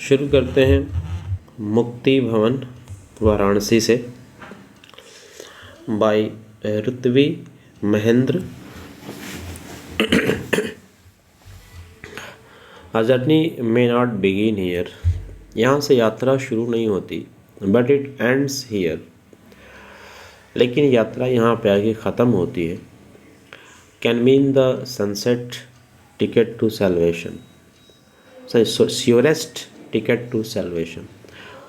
शुरू करते हैं मुक्ति भवन वाराणसी से by Ritvi Mahendra. A journey may not begin here। यहाँ से यात्रा शुरू नहीं होती बट इट एंड्स हियर। लेकिन यात्रा यहाँ पे आके ख़त्म होती है। Can mean the sunset ticket to salvation, surest ticket to salvation.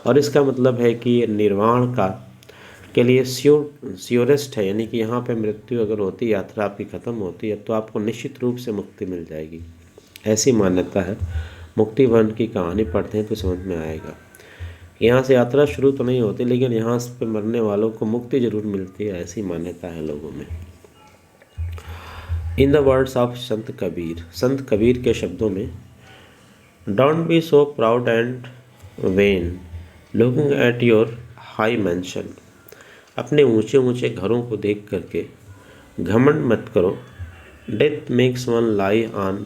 और इसका मतलब है कि ये निर्वाण का के लिए श्योरेस्ट है, यानी कि यहाँ पे मृत्यु अगर होती, यात्रा आपकी ख़त्म होती है तो आपको निश्चित रूप से मुक्ति मिल जाएगी, ऐसी मान्यता है। मुक्ति भवन की कहानी पढ़ते हैं तो समझ में आएगा। यहाँ से यात्रा शुरू तो नहीं होती लेकिन यहाँ पे मरने वालों को मुक्ति जरूर मिलती है, ऐसी मान्यता है लोगों में। इन द वर्ड्स ऑफ संत कबीर, संत कबीर के शब्दों में, don't be so proud and when looking at your high mention. अपने ऊंचे ऊंचे घरों को देख करके घमंड मत करो। Death makes one lie on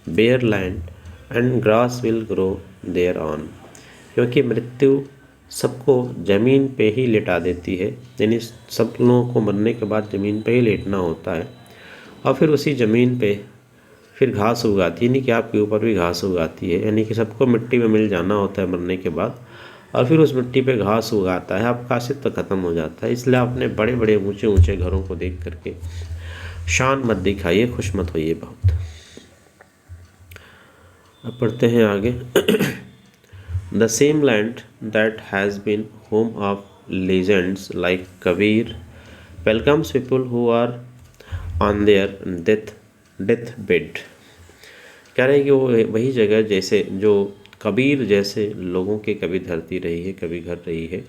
bare land and grass will grow there on. क्योंकि मृत्यु सबको ज़मीन पे ही लेटा देती है, यानी सब लोगों को मरने के बाद ज़मीन पे ही लेटना होता है और फिर उसी ज़मीन पे फिर घास उगाती है, यानी कि आपके ऊपर भी घास उगाती है, यानी कि सबको मिट्टी में मिल जाना होता है मरने के बाद, और फिर उस मिट्टी पे घास उगाता है, आपका अस्तित्व ख़त्म हो जाता है। इसलिए आपने बड़े बड़े ऊंचे ऊंचे घरों को देख करके शान मत दिखाइए, खुश मत होइए बहुत। अब पढ़ते हैं आगे। The same land that has been home of legends like Kabir welcomes people who are on their death bed. कह रहे हैं कि वो वही जगह जैसे जो कबीर जैसे लोगों के कभी धरती रही है, कभी घर रही है,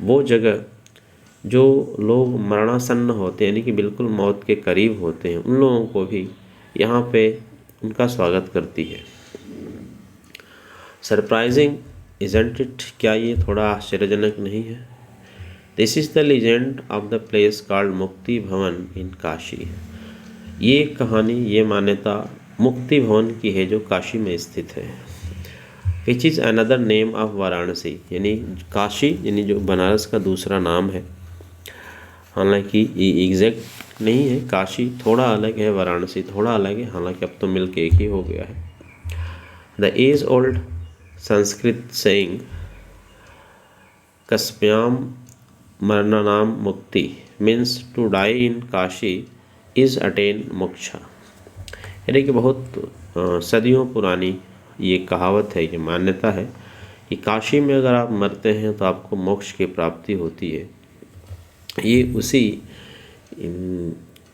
वो जगह जो लोग मरणासन्न होते हैं, यानी कि बिल्कुल मौत के करीब होते हैं, उन लोगों को भी यहाँ पे उनका स्वागत करती है। सरप्राइजिंग इजंट इट, क्या ये थोड़ा आश्चर्यजनक नहीं है? This is the legend of the place called मुक्ति भवन इन काशी। ये कहानी, ये मान्यता मुक्ति भवन की है जो काशी में स्थित है। Which is another name of Varanasi, यानी काशी यानी जो बनारस का दूसरा नाम है। हालांकि ये एग्जैक्ट नहीं है, काशी थोड़ा अलग है, वाराणसी थोड़ा अलग है, हालांकि अब तो मिल के एक ही हो गया है। The age old Sanskrit saying कस्प्याम मरणानाम मुक्ति means to die in Kashi is attain moksha. यानी कि बहुत सदियों पुरानी ये कहावत है, ये मान्यता है कि काशी में अगर आप मरते हैं तो आपको मोक्ष की प्राप्ति होती है। ये उसी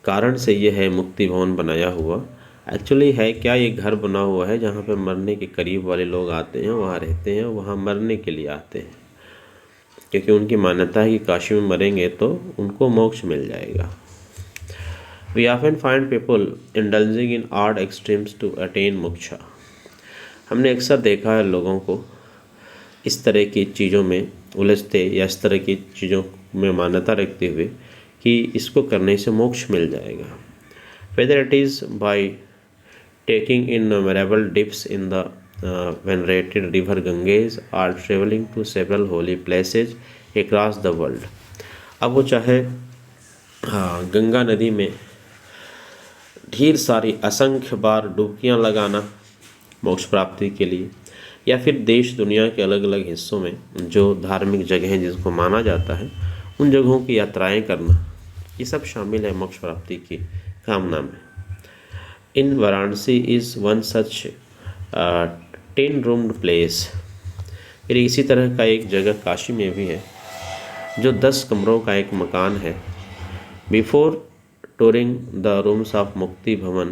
कारण से ये है मुक्ति भवन बनाया हुआ। एक्चुअली है क्या, ये घर बना हुआ है जहाँ पे मरने के करीब वाले लोग आते हैं, वहाँ रहते हैं, वहाँ मरने के लिए आते हैं, क्योंकि उनकी मान्यता है कि काशी में मरेंगे तो उनको मोक्ष मिल जाएगा। We often find people indulging in odd extremes to attain moksha। हमने अक्सर देखा है लोगों को इस तरह की चीज़ों में उलझते या इस तरह की चीज़ों में मान्यता रखते हुए कि इसको करने से मोक्ष मिल जाएगा। Whether it is by taking innumerable dips in the venerated river Ganges or traveling to several holy places across the world। अब वो चाहे गंगा नदी में ढेर सारी असंख्य बार डुबकियां लगाना मोक्ष प्राप्ति के लिए, या फिर देश दुनिया के अलग अलग हिस्सों में जो धार्मिक जगह हैं जिसको माना जाता है, उन जगहों की यात्राएं करना, ये सब शामिल है मोक्ष प्राप्ति की कामना में। In Varanasi is one such 10 roomed place. फिर इसी तरह का एक जगह काशी में भी है जो 10 कमरों का एक मकान है। Before touring the rooms of Mukti Bhavan,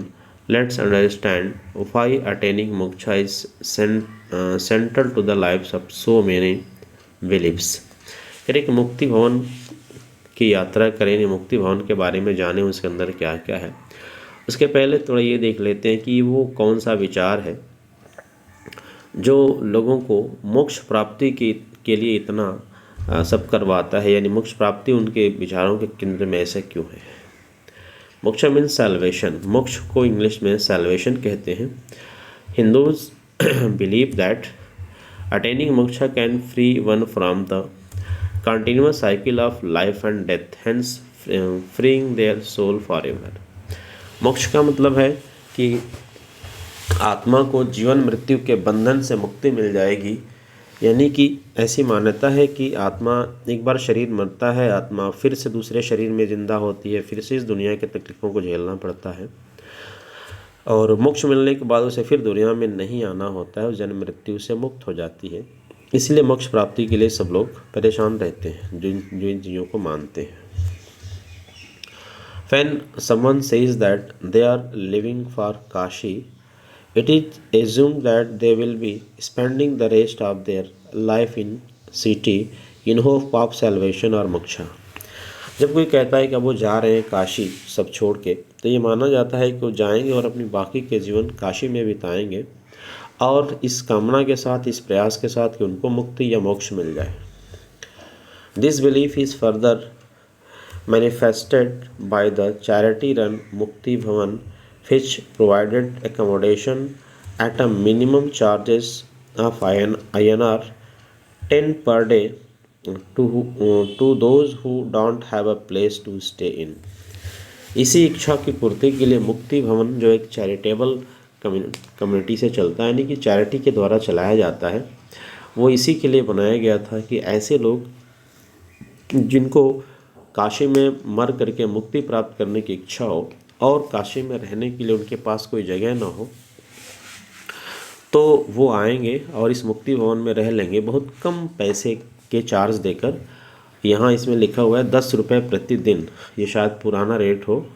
let's understand why attaining moksha is central to the lives of so many beliefs। फिर एक मुक्ति भवन की यात्रा करें, मुक्ति भवन के बारे में जानें उसके अंदर क्या क्या है। उसके पहले थोड़ा ये देख लेते हैं कि वो कौन सा विचार है जो लोगों को मोक्ष प्राप्ति के लिए इतना सब करवाता है, यानी मोक्ष प्राप्ति उनके विचारों के केंद्र में ऐसा क्यों है। मोक्षा मीन्स सैल्वेशन, मोक्ष को इंग्लिश में सैल्वेशन कहते हैं। Hindus believe that attaining moksha can free one from the continuous cycle of life and death, hence freeing their soul forever. मोक्ष का मतलब है कि आत्मा को जीवन मृत्यु के बंधन से मुक्ति मिल जाएगी। यानी कि ऐसी मान्यता है कि आत्मा एक बार शरीर मरता है, आत्मा फिर से दूसरे शरीर में जिंदा होती है, फिर से इस दुनिया के तकलीफ़ों को झेलना पड़ता है और मोक्ष मिलने के बाद उसे फिर दुनिया में नहीं आना होता है, जन्म मृत्यु से मुक्त हो जाती है। इसलिए मोक्ष प्राप्ति के लिए सब लोग परेशान रहते हैं जो इन चीज़ों को मानते हैं। When someone says that they are living for Kashi, it is assumed that they will be spending the rest of their life in city in hope of salvation or moksha। जब कोई कहता है कि वो जा रहे हैं काशी सब छोड़ के, तो ये माना जाता है कि वो जाएंगे और अपनी बाकी के जीवन काशी में बिताएंगे और इस कामना के साथ, इस प्रयास के साथ कि उनको मुक्ति या मोक्ष मिल जाए। This belief is further manifested by the charity run Mukti Bhavan, which provided accommodation at a minimum charges of INR 10 per day to those who don't have a place to stay in। इसी इच्छा की पूर्ति के लिए मुक्ति भवन, जो एक चैरिटेबल कम्युनिटी से चलता है, यानी कि चैरिटी के द्वारा चलाया जाता है, वो इसी के लिए बनाया गया था कि ऐसे लोग जिनको काशी में मर करके मुक्ति प्राप्त करने की इच्छा हो और काशी में रहने के लिए उनके पास कोई जगह ना हो, तो वो आएंगे और इस मुक्ति भवन में रह लेंगे बहुत कम पैसे के चार्ज देकर। यहाँ इसमें लिखा हुआ है 10 रुपये प्रतिदिन। ये शायद पुराना रेट हो,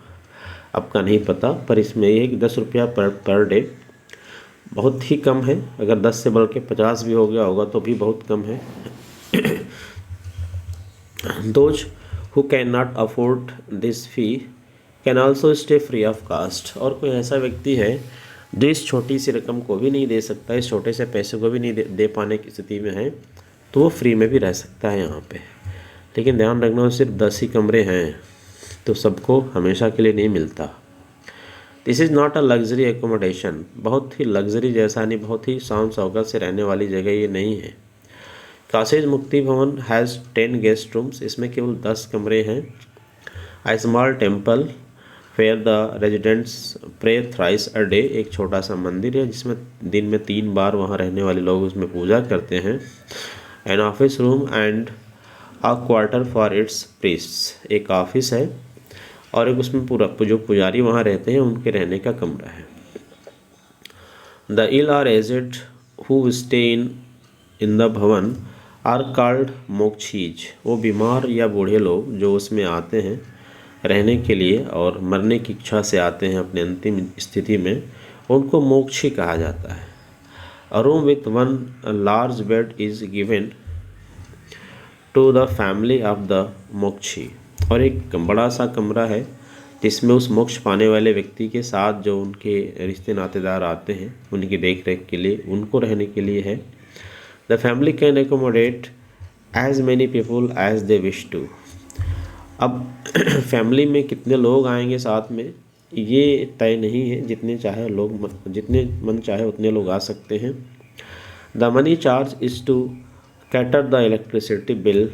आपका नहीं पता, पर इसमें ये 10 रुपया पर डे बहुत ही कम है। अगर 10 से बढ़ के 50 भी हो गया होगा तो भी बहुत कम है। Those who cannot afford this fee can also stay free of cost। और कोई ऐसा व्यक्ति है जो इस छोटी सी रकम को भी नहीं दे सकता, इस छोटे से पैसे को भी नहीं दे पाने की स्थिति में है, तो वो फ्री में भी रह सकता है यहाँ पे। लेकिन ध्यान रखना, सिर्फ 10 ही कमरे हैं तो सबको हमेशा के लिए नहीं मिलता। This is not a luxury accommodation. बहुत ही लग्जरी जैसा नहीं, बहुत ही शान शौकत से रहने वाली जगह ये नहीं है। काशी मुक्ति भवन हैज़ 10 गेस्ट रूम्स। इसमें केवल 10 कमरे हैं। A small temple where the residents pray thrice a day. एक छोटा सा मंदिर है जिसमें दिन में 3 बार वहाँ रहने वाले लोग उसमें पूजा करते हैं। An office room and a quarter for its priests. एक ऑफिस है और एक उसमें पूरा जो पुजारी वहाँ रहते हैं उनके रहने का कमरा है। The ill or aged who stay in the Bhavan are called mokshis. वो बीमार या बूढ़े लोग जो उसमें आते हैं रहने के लिए और मरने की इच्छा से आते हैं अपने अंतिम स्थिति में, उनको मोक्षी कहा जाता है। A room with one large bed is given to the family of the mokshi. और एक बड़ा सा कमरा है जिसमें उस मोक्ष पाने वाले व्यक्ति के साथ जो उनके रिश्ते नातेदार आते हैं उनकी देख रेख के लिए, उनको रहने के लिए है। The family can accommodate as many people as they wish to। अब फैमिली में कितने लोग आएंगे साथ में ये तय नहीं है, जितने चाहे लोग, जितने मन चाहे उतने लोग आ सकते हैं। The money charge is to cater the electricity bill.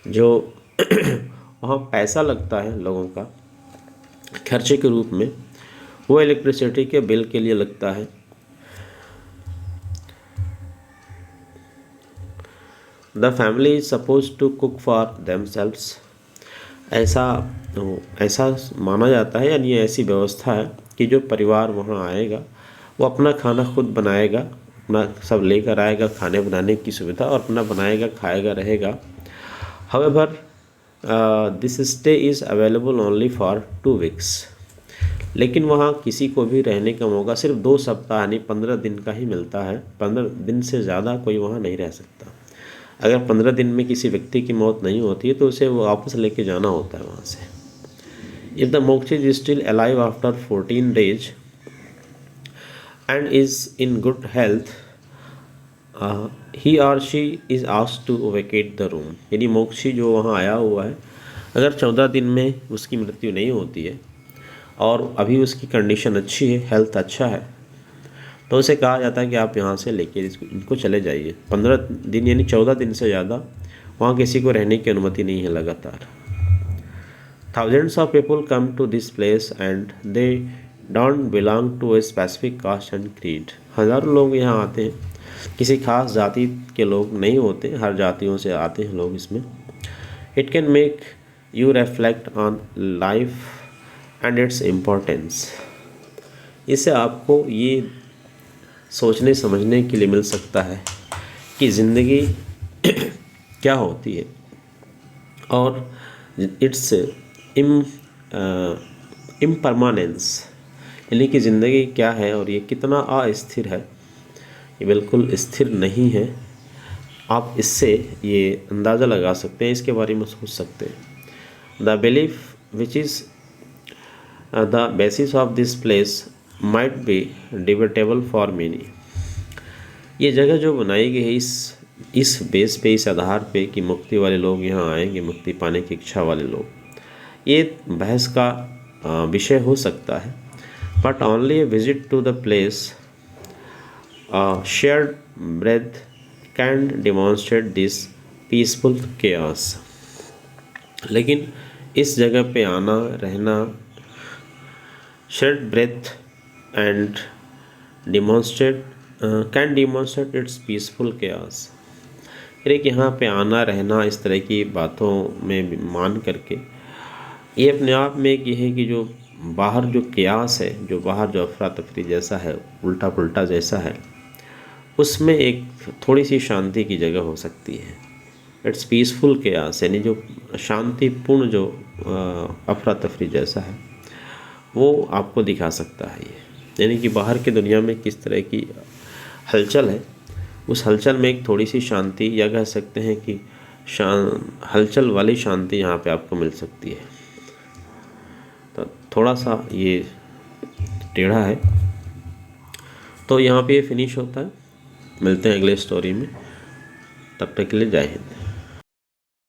जो वहाँ पैसा लगता है लोगों का खर्चे के रूप में, वो इलेक्ट्रिसिटी के बिल के लिए लगता है। The family is suppose to cook for themselves. ऐसा माना जाता है, यानी ऐसी व्यवस्था है कि जो परिवार वहाँ आएगा वो अपना खाना खुद बनाएगा, अपना सब लेकर आएगा खाने बनाने की सुविधा, और अपना बनाएगा, खाएगा, रहेगा। However this stay is available only for 2 weeks. लेकिन वहाँ किसी को भी रहने का मौका सिर्फ 2 सप्ताह यानी 15 दिन का ही मिलता है। 15 दिन से ज़्यादा कोई वहाँ नहीं रह सकता। अगर 15 दिन में किसी व्यक्ति की मौत नहीं होती है तो उसे वो वापस लेके जाना होता है वहाँ से। If the mokshi is still alive after 14 days and is in good health, he और she is asked to vacate the room. यानी मोक्षी जो वहाँ आया हुआ है, अगर 14 दिन में उसकी मृत्यु नहीं होती है और अभी उसकी कंडीशन अच्छी है, हेल्थ अच्छा है, तो उसे कहा जाता है कि आप यहाँ से लेके इनको चले जाइए। 15 दिन यानी 14 दिन से ज़्यादा वहाँ किसी को रहने की अनुमति नहीं है लगातार। Thousands of people come to this place and they don't belong to a specific caste and creed। हज़ारों लोग यहाँ आते हैं, किसी खास जाति के लोग नहीं होते, हर जातियों से आते हैं लोग इसमें। It can make you reflect on life and its importance। इससे आपको ये सोचने समझने के लिए मिल सकता है कि ज़िंदगी क्या होती है और इट्स इम्परमानेंस, यानी कि ज़िंदगी क्या है और ये कितना अस्थिर है। ये बिल्कुल स्थिर नहीं है। आप इससे ये अंदाज़ा लगा सकते हैं, इसके बारे में सोच सकते हैं। The belief which is the basis of this place might be debatable for many. ये जगह जो बनाई गई है इस बेस पे, इस आधार पे कि मुक्ति वाले लोग यहाँ आएंगे, मुक्ति पाने की इच्छा वाले लोग, ये बहस का विषय हो सकता है। But only a visit to the place shared breath can demonstrate this peaceful cares. लेकिन इस जगह पे आना, रहना, shared breath and demonstrate can demonstrate its peaceful cares. यानी कि यहाँ पे आना, रहना, इस तरह की बातों में मान करके ये अपने आप में एक ये है कि जो बाहर जो कियास है, जो बाहर जो अफरा तफरी जैसा है, उल्टा पुल्टा जैसा है, उसमें एक थोड़ी सी शांति की जगह हो सकती है। इट्स पीसफुल कियास, यानी जो शांतिपूर्ण जो अफरा तफरी जैसा है वो आपको दिखा सकता है ये। यानी कि बाहर की दुनिया में किस तरह की हलचल है, उस हलचल में एक थोड़ी सी शांति, या कह सकते हैं कि हलचल वाली शांति यहाँ पे आपको मिल सकती है। तो थोड़ा सा ये टेढ़ा है। तो यहाँ पे ये फिनिश होता है। मिलते हैं अगले स्टोरी में, तब तक के लिए जय हिंद।